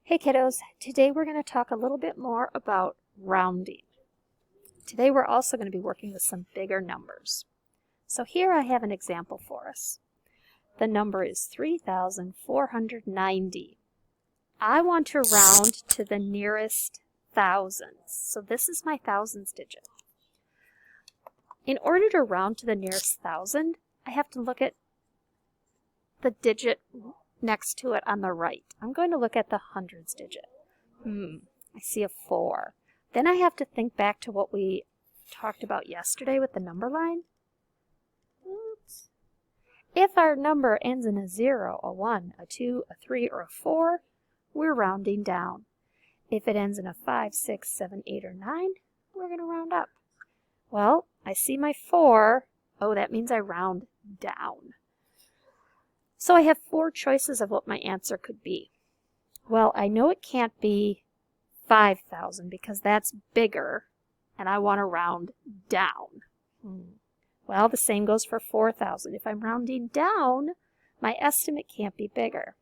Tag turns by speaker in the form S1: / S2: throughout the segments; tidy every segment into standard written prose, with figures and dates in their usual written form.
S1: Hey kiddos, today we're going to talk a little bit more about rounding. Today we're also going to be working with some bigger numbers. So here I have an example for us. The number is 3,490. I want to round to the nearest thousands. So this is my thousands digit. In order to round to the nearest thousand, I have to look at the digit next to it on the right. I'm going to look at the hundreds digit. I see a 4. Then I have to think back to what we talked about yesterday with the number line. Oops. If our number ends in a 0, a 1, a 2, a 3, or a 4, we're rounding down. If it ends in a 5, 6, 7, 8, or 9, we're going to round up. Well, I see my 4. Oh, that means I round down. So I have 4 choices of what my answer could be. Well, I know it can't be 5,000 because that's bigger and I want to round down. Well, the same goes for 4,000. If I'm rounding down, my estimate can't be bigger.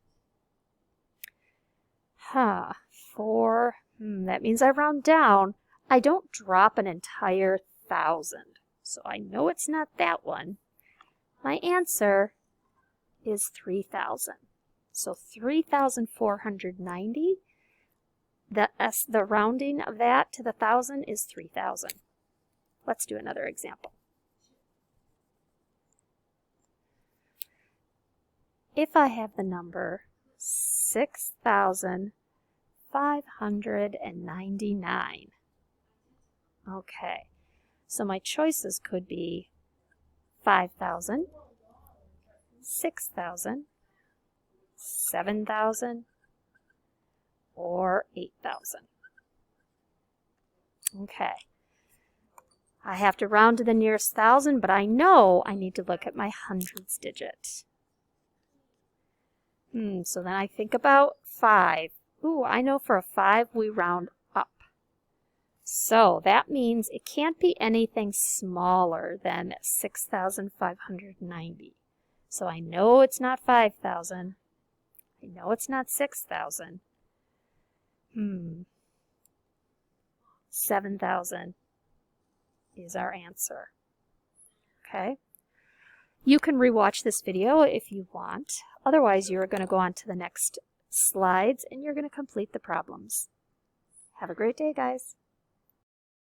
S1: 4, that means I round down. I don't drop an entire 1,000. So I know it's not that one. My answer is 3,000. So 3,490, the rounding of that to the 1,000 is 3,000. Let's do another example. If I have the number 6,599. Okay, so my choices could be 5,000, 6,000, 7,000, or 8,000. Okay. I have to round to the nearest 1,000, but I know I need to look at my hundreds digit. So then I think about 5. I know for a 5 we round up. So that means it can't be anything smaller than 6,590. So I know it's not 5,000. I know it's not 6,000. 7,000 is our answer. Okay? You can rewatch this video if you want. Otherwise, you're going to go on to the next slides and you're going to complete the problems. Have a great day, guys.